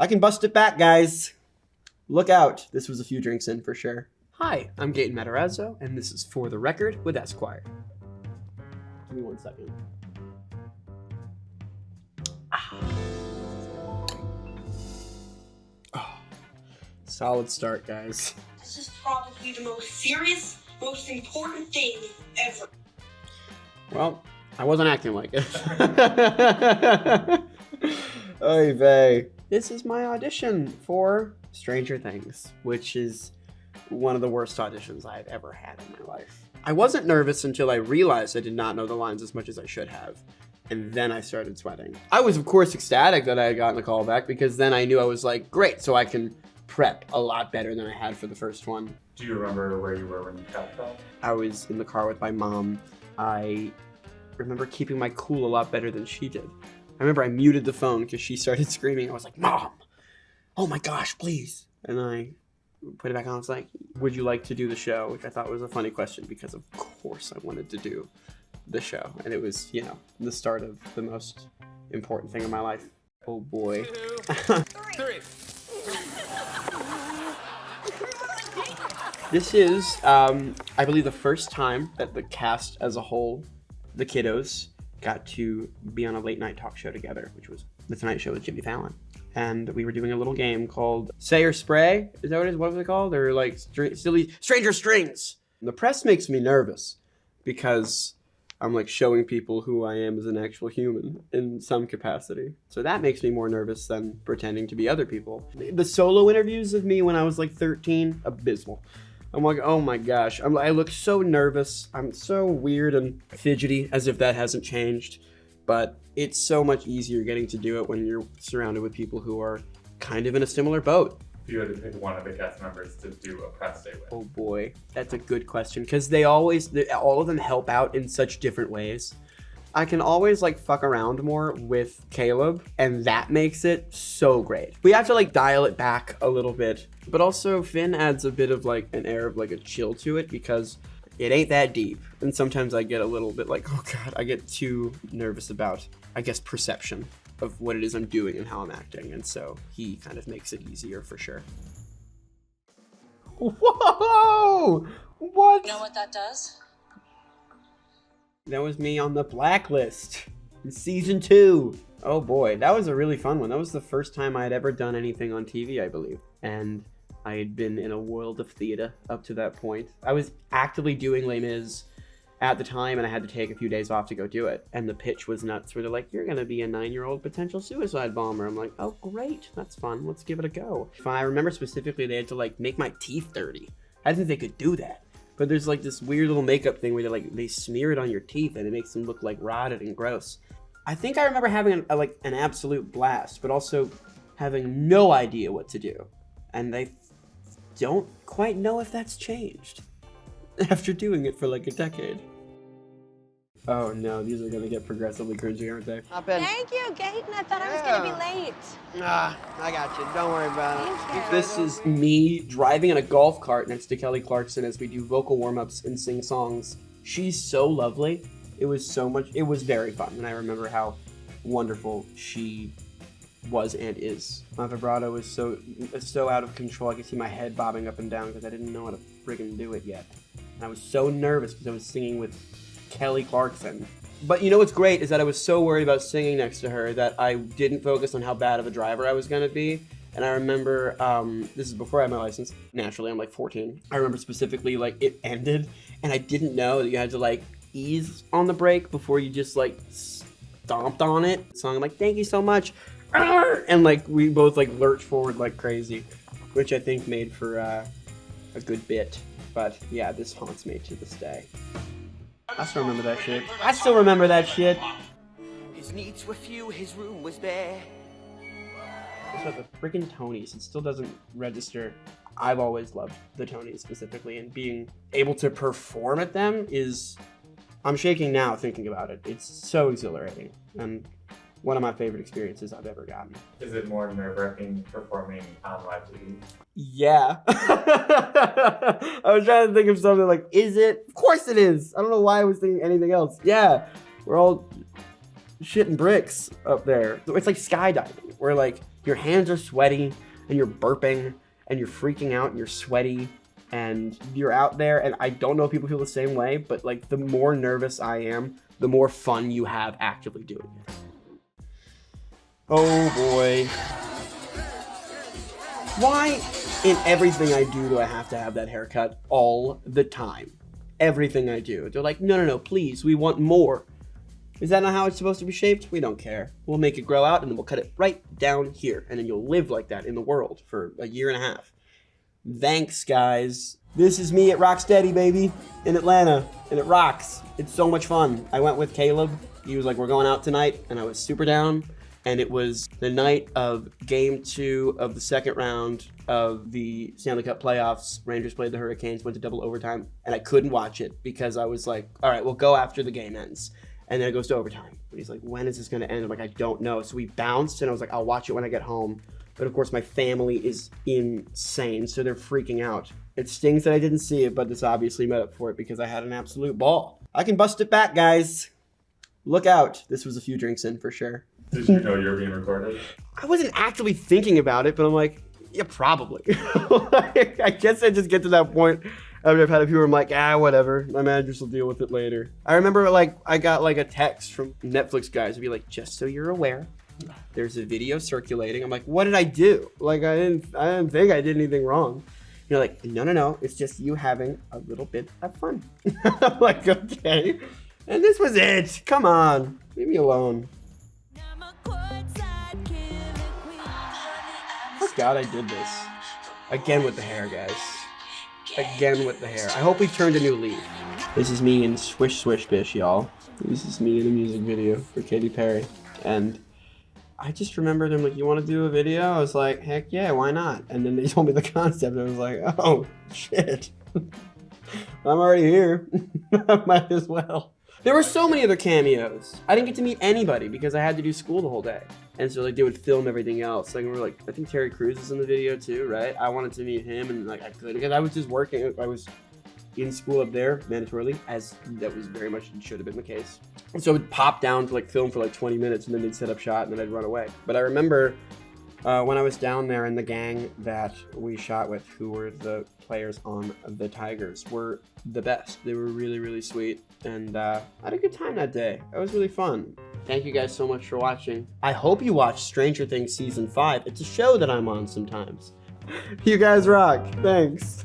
I can bust it back, guys. Look out. This was a few drinks in for sure. Hi, I'm Gaten Matarazzo, and this is For the Record with Esquire. Give me 1 second. Oh, solid start, guys. This is probably the most serious, most important thing ever. Well, I wasn't acting like it. Oy vey. This is my audition for Stranger Things, which is one of the worst auditions I've ever had in my life. I wasn't nervous until I realized I did not know the lines as much as I should have. And then I started sweating. I was, of course, ecstatic that I had gotten the call back because then I knew I was like, great, so I can prep a lot better than I had for the first one. Do you remember where you were when you got the call? I was in the car with my mom. I remember keeping my cool a lot better than she did. I remember I muted the phone because she started screaming. I was like, Mom, oh my gosh, please. And I put it back on. I was like, would you like to do the show? Which I thought was a funny question because of course I wanted to do the show. And it was, you know, the start of the most important thing in my life. Oh boy. 2, 3. This is, I believe, the first time that the cast as a whole, the kiddos, got to be on a late night talk show together, which was The Tonight Show with Jimmy Fallon. And we were doing a little game called Say or Spray. Is that what it is? What was it called? Or like silly Stranger Strings. The press makes me nervous because I'm like showing people who I am as an actual human in some capacity. So that makes me more nervous than pretending to be other people. The solo interviews of me when I was like 13, abysmal. I'm like, oh my gosh, I look so nervous. I'm so weird and fidgety, as if that hasn't changed. But it's so much easier getting to do it when you're surrounded with people who are kind of in a similar boat. If you had to pick one of the cast members to do a press day with. Oh boy, that's a good question, because all of them help out in such different ways. I can always like fuck around more with Caleb, and that makes it so great. We have to like dial it back a little bit, but also Finn adds a bit of like an air of like a chill to it because it ain't that deep. And sometimes I get a little bit like, oh God, I get too nervous about, I guess, perception of what it is I'm doing and how I'm acting. And so he kind of makes it easier for sure. Whoa! What? You know what that does? That was me on the Blacklist in season 2. Oh boy, that was a really fun one. That was the first time I had ever done anything on TV, I believe. And I had been in a world of theater up to that point. I was actively doing Les Mis at the time, and I had to take a few days off to go do it. And the pitch was nuts, where they're like, you're gonna be a 9-year-old potential suicide bomber. I'm like, oh great, that's fun, let's give it a go. I remember specifically they had to like make my teeth dirty. I didn't think they could do that. But there's like this weird little makeup thing where they smear it on your teeth and it makes them look like rotted and gross. I think I remember having an absolute blast, but also having no idea what to do. And I don't quite know if that's changed after doing it for like a decade. Oh no, these are gonna get progressively cringy, aren't they? Thank you, Gaten. I thought I was gonna be late. I got you. Don't worry about Thank you. This is me driving in a golf cart next to Kelly Clarkson as we do vocal warm-ups and sing songs. She's so lovely. It was very fun, and I remember how wonderful she was and is. My vibrato was so out of control. I could see my head bobbing up and down because I didn't know how to friggin' do it yet. And I was so nervous because I was singing with Kelly Clarkson. But you know what's great is that I was so worried about singing next to her that I didn't focus on how bad of a driver I was gonna be. And I remember, this is before I had my license. Naturally, I'm like 14. I remember specifically like it ended and I didn't know that you had to like ease on the brake before you just like stomped on it. So I'm like, thank you so much. And like we both like lurched forward like crazy, which I think made for a good bit. But yeah, this haunts me to this day. I still remember that shit. His needs were few, his room was bare. It's about the freaking Tonys. It still doesn't register. I've always loved the Tonys specifically, and being able to perform at them is... I'm shaking now thinking about it. It's so exhilarating, and one of my favorite experiences I've ever gotten. Is it more nerve-wracking performing on live TV? Yeah. I was trying to think of something like, is it? Of course it is. I don't know why I was thinking anything else. Yeah, we're all shitting bricks up there. It's like skydiving, where like your hands are sweaty and you're burping and you're freaking out and you're sweaty and you're out there, and I don't know if people feel the same way, but like the more nervous I am, the more fun you have actively doing it. Oh boy. Why in everything I do I have to have that haircut all the time? Everything I do. They're like, no, please, we want more. Is that not how it's supposed to be shaped? We don't care. We'll make it grow out and then we'll cut it right down here. And then you'll live like that in the world for a year and a half. Thanks, guys. This is me at Rocksteady, baby, in Atlanta, and it rocks. It's so much fun. I went with Caleb. He was like, we're going out tonight, and I was super down. And it was the night of Game 2 of the second round of the Stanley Cup playoffs. Rangers played the Hurricanes, went to double overtime, and I couldn't watch it because I was like, all right, we'll go after the game ends. And then it goes to overtime. And he's like, when is this going to end? I'm like, I don't know. So we bounced, and I was like, I'll watch it when I get home. But of course, my family is insane, so they're freaking out. It stings that I didn't see it, but this obviously made up for it because I had an absolute ball. I can bust it back, guys. Look out. This was a few drinks in for sure. Did you know you were being recorded? I wasn't actively thinking about it, but I'm like, yeah, probably. I guess I just get to that point after I've had a few where I'm like, whatever. My managers will deal with it later. I remember like I got like a text from Netflix guys to be like, just so you're aware, there's a video circulating. I'm like, what did I do? Like, I didn't think I did anything wrong. You're like, no, it's just you having a little bit of fun. I'm like, okay. And this was it. Come on, leave me alone. God, I did this. Again with the hair, guys. Again with the hair. I hope we turned a new leaf. This is me in Swish Swish Bish, y'all. This is me in a music video for Katy Perry. And I just remembered them like, you want to do a video? I was like, heck yeah, why not? And then they told me the concept. And I was like, oh, shit. I'm already here. Might as well. There were so many other cameos. I didn't get to meet anybody because I had to do school the whole day. And so like they would film everything else. Like we're like, I think Terry Crews is in the video too, right? I wanted to meet him and like I couldn't because I was just working. I was in school up there mandatorily, as that was very much should have been the case. And so I would pop down to like film for like 20 minutes and then they'd set up shot and then I'd run away. But I remember when I was down there in the gang that we shot with, who were the players on the Tigers, were the best. They were really, really sweet. And I had a good time that day. It was really fun. Thank you guys so much for watching. I hope you watch Stranger Things Season 5. It's a show that I'm on sometimes. You guys rock. Thanks.